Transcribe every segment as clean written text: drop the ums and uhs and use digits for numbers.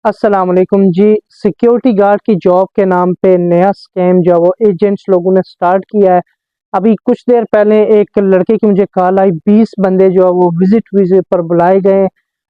अस्सलाम वालेकुम जी। Security guard की जॉब के नाम पे नया स्कैम जो है वो एजेंट्स लोगों ने स्टार्ट किया है। अभी कुछ देर पहले एक लड़के की मुझे कॉल आई, 20 बंदे जो है वो विजिट पर बुलाए गए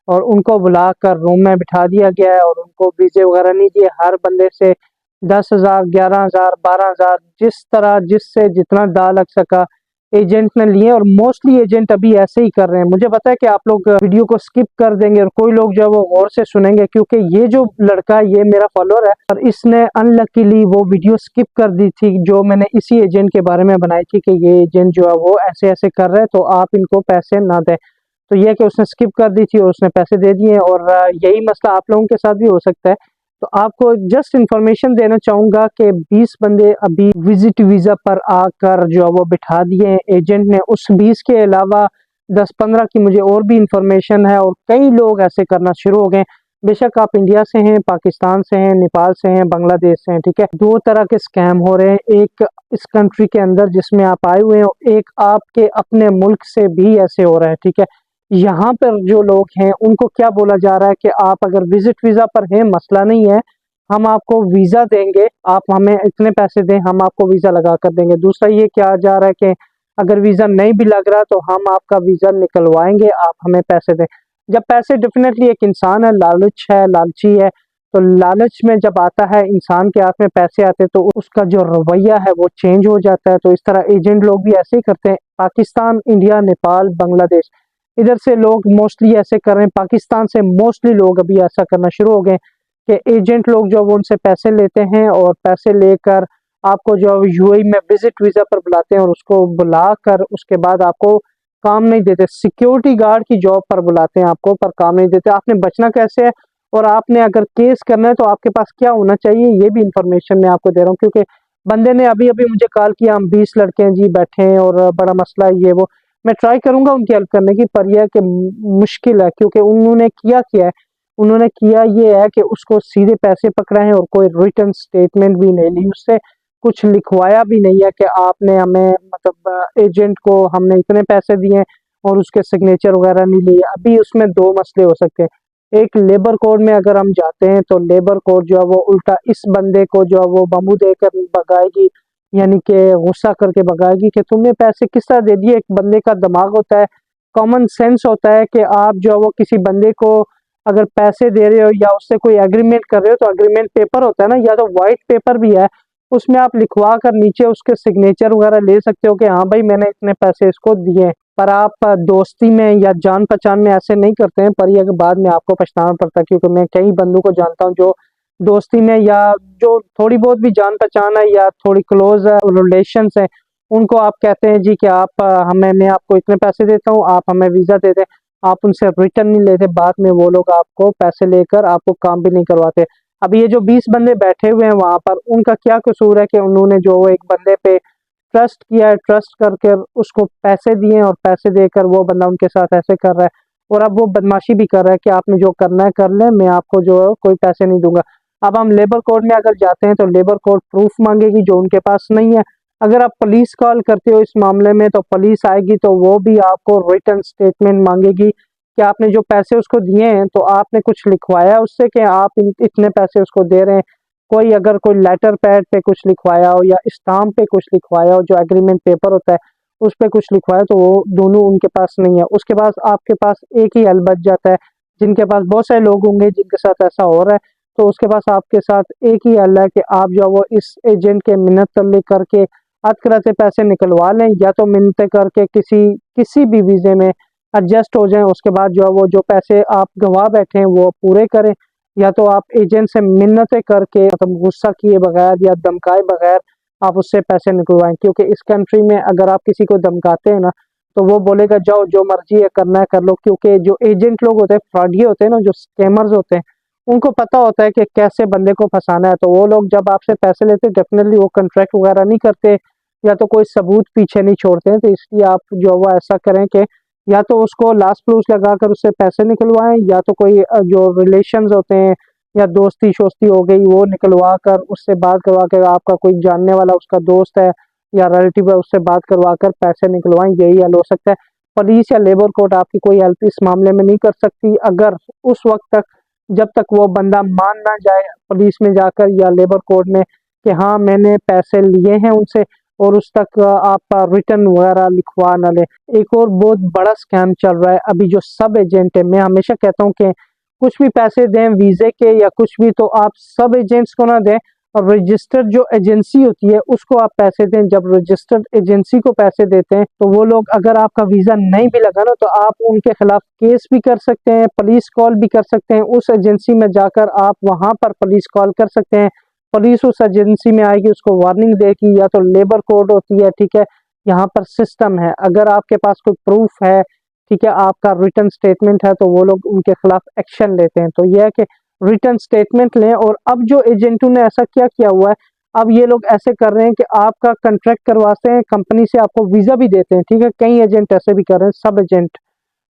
और उनको बुलाकर रूम में बिठा दिया गया है और उनको वीज़े वगैरह नहीं दिए। हर बंदे से 10,000, 11,000, 12,000 जिस तरह जिससे जितना डाल लग सका एजेंट ने लिए और मोस्टली एजेंट अभी ऐसे ही कर रहे हैं। मुझे पता है कि आप लोग वीडियो को स्किप कर देंगे और कोई लोग जो है वो गौर से सुनेंगे, क्योंकि ये जो लड़का ये मेरा फॉलोअर है और इसने अनलकीली वो वीडियो स्किप कर दी थी जो मैंने इसी एजेंट के बारे में बनाई थी कि ये एजेंट जो है वो ऐसे ऐसे कर रहे हैं तो आप इनको पैसे ना दें। तो ये कि उसने स्किप कर दी थी और उसने पैसे दे दिए और यही मसला आप लोगों के साथ भी हो सकता है। तो आपको जस्ट इंफॉर्मेशन देना चाहूँगा कि 20 बंदे अभी विजिट वीज़ा पर आकर जो है वो बिठा दिए हैं एजेंट ने। उस 20 के अलावा 10-15 की मुझे और भी इंफॉर्मेशन है और कई लोग ऐसे करना शुरू हो गए। बेशक आप इंडिया से हैं, पाकिस्तान से हैं, नेपाल से हैं, बांग्लादेश से हैं, ठीक है। दो तरह के स्कैम हो रहे हैं, एक इस कंट्री के अंदर जिसमें आप आए हुए हैं और एक आपके अपने मुल्क से भी ऐसे हो रहा है, ठीक है। यहाँ पर जो लोग हैं उनको क्या बोला जा रहा है कि आप अगर विजिट वीज़ा पर हैं, मसला नहीं है, हम आपको वीज़ा देंगे, आप हमें इतने पैसे दें, हम आपको वीज़ा लगा कर देंगे। दूसरा ये क्या जा रहा है कि अगर वीज़ा नहीं भी लग रहा तो हम आपका वीज़ा निकलवाएंगे, आप हमें पैसे दें। जब पैसे डेफिनेटली एक इंसान है, लालच है, लालची है, तो लालच में जब आता है इंसान के हाथ में पैसे आते हैं तो उसका जो रवैया है वो चेंज हो जाता है। तो इस तरह एजेंट लोग भी ऐसे ही करते हैं। पाकिस्तान, इंडिया, नेपाल, बांग्लादेश, इधर से लोग मोस्टली ऐसे कर रहे हैं। पाकिस्तान से मोस्टली लोग अभी ऐसा करना शुरू हो गए कि एजेंट लोग जो वो उनसे पैसे लेते हैं और पैसे लेकर आपको जो यूएई में विजिट वीज़ा पर बुलाते हैं और उसको बुलाकर उसके बाद आपको काम नहीं देते। सिक्योरिटी गार्ड की जॉब पर बुलाते हैं आपको, पर काम नहीं देते। आपने बचना कैसे है और आपने अगर केस करना है तो आपके पास क्या होना चाहिए, ये भी इंफॉर्मेशन मैं आपको दे रहा हूँ। क्योंकि बंदे ने अभी अभी मुझे कॉल किया, हम 20 लड़के हैं जी बैठे हैं और बड़ा मसला है ये वो। मैं ट्राई करूंगा उनकी हेल्प करने की, पर यह है कि मुश्किल है, क्योंकि उन्होंने किया है, उन्होंने किया ये है कि उसको सीधे पैसे पकड़ाए हैं और कोई रिटर्न स्टेटमेंट भी नहीं ली, उससे कुछ लिखवाया भी नहीं है कि आपने हमें मतलब एजेंट को हमने इतने पैसे दिए हैं और उसके सिग्नेचर वगैरह नहीं लिए। अभी उसमें दो मसले हो सकते हैं। एक, लेबर कोड में अगर हम जाते हैं तो लेबर कोड जो है वो उल्टा इस बंदे को जो है वो बम्बू देकर भगाएगी, यानी कि गुस्सा करके भगाएगी कि तुमने पैसे किस तरह दे दिए। एक बंदे का दिमाग होता है, कॉमन सेंस होता है कि आप जो है वो किसी बंदे को अगर पैसे दे रहे हो या उससे कोई एग्रीमेंट कर रहे हो तो एग्रीमेंट पेपर होता है ना, या तो वाइट पेपर भी है, उसमें आप लिखवा कर नीचे उसके सिग्नेचर वगैरह ले सकते हो कि हाँ भाई मैंने इतने पैसे इसको दिए हैं। पर आप दोस्ती में या जान पहचान में ऐसे नहीं करते हैं, पर ये बाद में आपको पछताना पड़ता है। क्योंकि मैं कई बंदों को जानता हूँ जो दोस्ती में या जो थोड़ी बहुत भी जान पहचान है या थोड़ी क्लोज रिलेशन है, उनको आप कहते हैं जी कि आप हमें मैं आपको इतने पैसे देता हूँ, आप हमें वीज़ा दे दें। आप उनसे रिटर्न नहीं लेते, बाद में वो लोग आपको पैसे लेकर आपको काम भी नहीं करवाते। अब ये जो 20 बंदे बैठे हुए हैं वहां पर, उनका क्या कसूर है कि उन्होंने जो एक बंदे पे ट्रस्ट किया है, ट्रस्ट करके उसको पैसे दिए और पैसे देकर वो बंदा उनके साथ ऐसे कर रहा है और अब वो बदमाशी भी कर रहा है कि आपने जो करना है कर ले, मैं आपको जो है कोई पैसे नहीं दूंगा। अब हम लेबर कोड में अगर जाते हैं तो लेबर कोड प्रूफ मांगेगी जो उनके पास नहीं है। अगर आप पुलिस कॉल करते हो इस मामले में तो पुलिस आएगी तो वो भी आपको रिटर्न स्टेटमेंट मांगेगी कि आपने जो पैसे उसको दिए हैं तो आपने कुछ लिखवाया उससे कि आप इतने पैसे उसको दे रहे हैं। कोई अगर कोई लेटर पैड पे कुछ लिखवाया हो या स्टाम्प पे कुछ लिखवाया हो, जो एग्रीमेंट पेपर होता है उस पे कुछ लिखवाया, तो वो दोनों उनके पास नहीं है। उसके बाद आपके पास एक ही हल बच जाता है। जिनके पास बहुत सारे लोग होंगे जिनके साथ ऐसा हो रहा है, तो उसके पास आपके साथ एक ही हल है कि आप जो है वो इस एजेंट के मिन्नत तल्ले करके हर तरह से पैसे निकलवा लें, या तो मिन्नतें करके किसी किसी भी वीज़े में एडजस्ट हो जाएं। उसके बाद जो है वो जो पैसे आप गवा बैठे हैं वो पूरे करें, या तो आप एजेंट से मिन्नतें करके मतलब गुस्सा किए बगैर या धमकाए बगैर आप उससे पैसे निकलवाएं। क्योंकि इस कंट्री में अगर आप किसी को धमकाते हैं ना तो वो बोलेगा जाओ जो मर्जी है करना है कर लो। क्योंकि जो एजेंट लोग होते हैं, फ्रॉडी होते हैं ना, जो स्कैमर्स होते हैं, उनको पता होता है कि कैसे बंदे को फंसाना है। तो वो लोग जब आपसे पैसे लेते हैं डेफिनेटली वो कॉन्ट्रैक्ट वगैरह नहीं करते या तो कोई सबूत पीछे नहीं छोड़ते हैं। तो इसलिए आप जो वो ऐसा करें कि या तो उसको लास्ट प्रूफ लगाकर उससे पैसे निकलवाएं, या तो कोई जो रिलेशंस होते हैं या दोस्ती शोस्ती हो गई वो निकलवा कर उससे बात करवा कर, आपका कोई जानने वाला उसका दोस्त है या रिलेटिव है उससे बात करवा कर पैसे निकलवाएं, यही हल हो सकता है। पुलिस या लेबर कोर्ट आपकी कोई हेल्प इस मामले में नहीं कर सकती। अगर उस वक्त तक जब तक वो बंदा मान ना जाए पुलिस में जाकर या लेबर कोर्ट में कि हाँ मैंने पैसे लिए हैं उनसे, और उस तक आप रिटर्न वगैरह लिखवा ना ले। एक और बहुत बड़ा स्कैम चल रहा है अभी जो सब एजेंट है। मैं हमेशा कहता हूँ कि कुछ भी पैसे दें वीजे के या कुछ भी, तो आप सब एजेंट्स को ना दें, और रजिस्टर्ड जो एजेंसी होती है उसको आप पैसे दें। जब रजिस्टर्ड एजेंसी को पैसे देते हैं तो वो लोग, अगर आपका वीजा नहीं भी लगा ना, तो आप उनके खिलाफ केस भी कर सकते हैं, पुलिस कॉल भी कर सकते हैं। उस एजेंसी में जाकर आप वहां पर पुलिस कॉल कर सकते हैं। पुलिस उस एजेंसी में आएगी, उसको वार्निंग देगी, या तो लेबर कोर्ट होती है, ठीक है। यहाँ पर सिस्टम है, अगर आपके पास कोई प्रूफ है, ठीक है, आपका रिटर्न स्टेटमेंट है, तो वो लोग उनके खिलाफ एक्शन लेते हैं। तो यह है कि रिटर्न स्टेटमेंट लें। और अब जो एजेंटों ने ऐसा क्या किया हुआ है, अब ये लोग ऐसे कर रहे हैं कि आपका कॉन्ट्रैक्ट करवाते हैं कंपनी से, आपको वीजा भी देते हैं, ठीक है। कई एजेंट ऐसे भी कर रहे हैं, सब एजेंट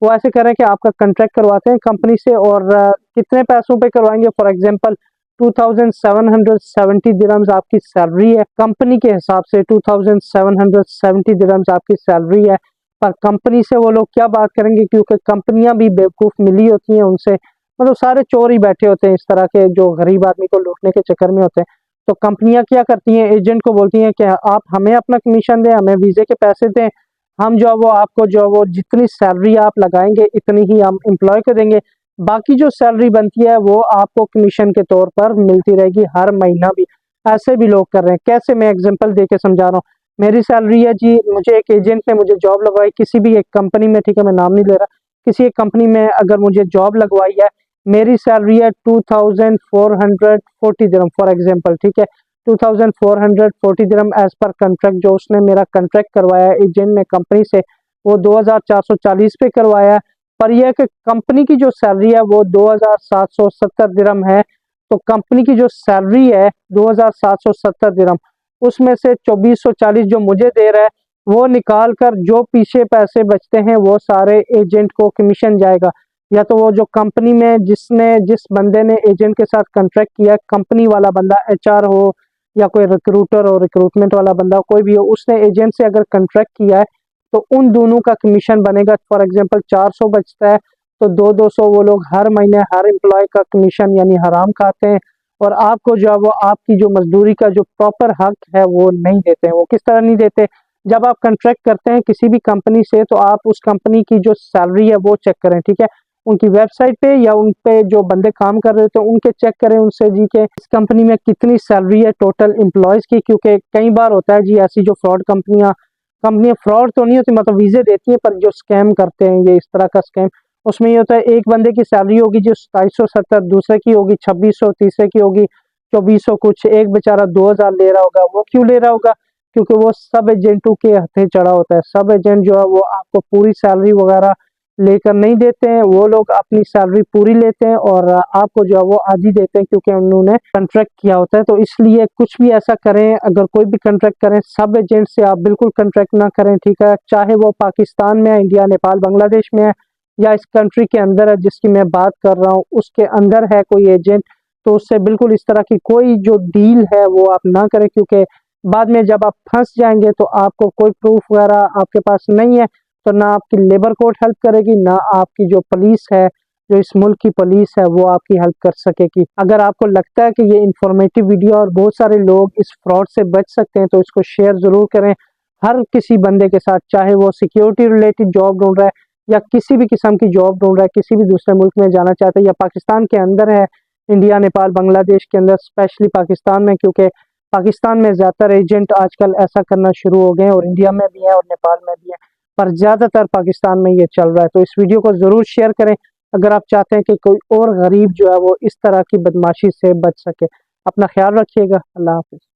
वो ऐसे कर रहे हैं कि आपका कॉन्ट्रैक्ट करवाते हैं कंपनी से, और कितने पैसों पे करवाएंगे, फॉर एग्जांपल 2770 दिरहम्स आपकी सैलरी है कंपनी के हिसाब से, 2770 दिरहम्स आपकी सैलरी है। पर कंपनी से वो लोग क्या बात करेंगे, क्योंकि कंपनियां भी बेवकूफ मिली होती हैं उनसे, मतलब सारे चोर ही बैठे होते हैं इस तरह के जो गरीब आदमी को लूटने के चक्कर में होते हैं। तो कंपनियां क्या करती हैं, एजेंट को बोलती हैं कि आप हमें अपना कमीशन दें, हमें वीजे के पैसे दें, हम जो है वो आपको जो है वो जितनी सैलरी आप लगाएंगे इतनी ही हम एम्प्लॉय को देंगे, बाकी जो सैलरी बनती है वो आपको कमीशन के तौर पर मिलती रहेगी हर महीना भी। ऐसे भी लोग कर रहे हैं। कैसे, मैं एग्जांपल दे के समझा रहा हूँ। मेरी सैलरी है जी, मुझे एक एजेंट ने मुझे जॉब लगवाई किसी भी एक कंपनी में, ठीक है, मैं नाम नहीं ले रहा, किसी एक कंपनी में अगर मुझे जॉब लगवाई है, मेरी सैलरी है 2440 दिरहम फॉर एग्जाम्पल, ठीक है। 2440 दिरहम एज पर कंट्रैक्ट, जो उसने मेरा कंट्रैक्ट करवाया एजेंट ने कंपनी से, वो 2440 पे करवाया है। पर यह कि कंपनी की जो सैलरी है वो 2770 दिरहम है। तो कंपनी की जो सैलरी है 2770 दिरहम, उसमें से 2440 जो मुझे दे रहा है, वो निकाल कर जो पीछे पैसे बचते हैं वो सारे एजेंट को कमीशन जाएगा। या तो वो जो कंपनी में जिस बंदे ने एजेंट के साथ कॉन्ट्रैक्ट किया, कंपनी वाला बंदा, एचआर हो या कोई रिक्रूटर हो, रिक्रूटमेंट वाला बंदा कोई भी हो, उसने एजेंट से अगर कॉन्ट्रैक्ट किया है, तो उन दोनों का कमीशन बनेगा। फॉर एग्जांपल 400 बचता है, तो 200 वो लोग हर महीने हर एम्प्लॉय का कमीशन यानी हराम खाते हैं, और आपको जो है वो आपकी जो मजदूरी का जो प्रॉपर हक है वो नहीं देते हैं। वो किस तरह नहीं देते, जब आप कॉन्ट्रैक्ट करते हैं किसी भी कंपनी से, तो आप उस कंपनी की जो सैलरी है वो चेक करें, ठीक है। उनकी वेबसाइट पे या उन पे जो बंदे काम कर रहे होते हैं उनके चेक करें उनसे जी के इस कंपनी में कितनी सैलरी है टोटल एम्प्लॉयज की। क्योंकि कई बार होता है जी ऐसी जो फ्रॉड कंपनियां फ्रॉड तो नहीं होती, मतलब वीजे देती है, पर जो स्कैम करते हैं ये इस तरह का स्कैम, उसमें ये होता है एक बंदे की सैलरी होगी जो 2770, दूसरे की होगी 2600, तीसरे की होगी 2400 कुछ, एक बेचारा 2000 ले रहा होगा। वो क्यों ले रहा होगा, क्योंकि वो सब एजेंटों के हथे चढ़ा होता है। सब एजेंट जो है वो आपको पूरी सैलरी वगैरह लेकर नहीं देते हैं, वो लोग अपनी सैलरी पूरी लेते हैं और आपको जो है वो आधी देते हैं, क्योंकि उन्होंने कॉन्ट्रैक्ट किया होता है। तो इसलिए कुछ भी ऐसा करें, अगर कोई भी कॉन्ट्रैक्ट करें, सब एजेंट से आप बिल्कुल कॉन्ट्रैक्ट ना करें, ठीक है। चाहे वो पाकिस्तान में है, इंडिया, नेपाल, बांग्लादेश में है, या इस कंट्री के अंदर है जिसकी मैं बात कर रहा हूँ उसके अंदर है कोई एजेंट, तो उससे बिल्कुल इस तरह की कोई जो डील है वो आप ना करें। क्योंकि बाद में जब आप फंस जाएंगे तो आपको कोई प्रूफ वगैरह आपके पास नहीं है, तो ना आपकी लेबर कोर्ट हेल्प करेगी, ना आपकी जो पुलिस है, जो इस मुल्क की पुलिस है, वो आपकी हेल्प कर सकेगी। अगर आपको लगता है कि ये इंफॉर्मेटिव वीडियो और बहुत सारे लोग इस फ्रॉड से बच सकते हैं, तो इसको शेयर जरूर करें हर किसी बंदे के साथ, चाहे वो सिक्योरिटी रिलेटेड जॉब ढूंढ रहा है या किसी भी किस्म की जॉब ढूंढ रहा है, किसी भी दूसरे मुल्क में जाना चाहता है, या पाकिस्तान के अंदर है, इंडिया, नेपाल, बांग्लादेश के अंदर, स्पेशली पाकिस्तान में, क्योंकि पाकिस्तान में ज्यादातर एजेंट आजकल ऐसा करना शुरू हो गए हैं, और इंडिया में भी है और नेपाल में भी है, पर ज्यादातर पाकिस्तान में ये चल रहा है। तो इस वीडियो को जरूर शेयर करें अगर आप चाहते हैं कि कोई और गरीब जो है वो इस तरह की बदमाशी से बच सके। अपना ख्याल रखिएगा। अल्लाह हाफिज।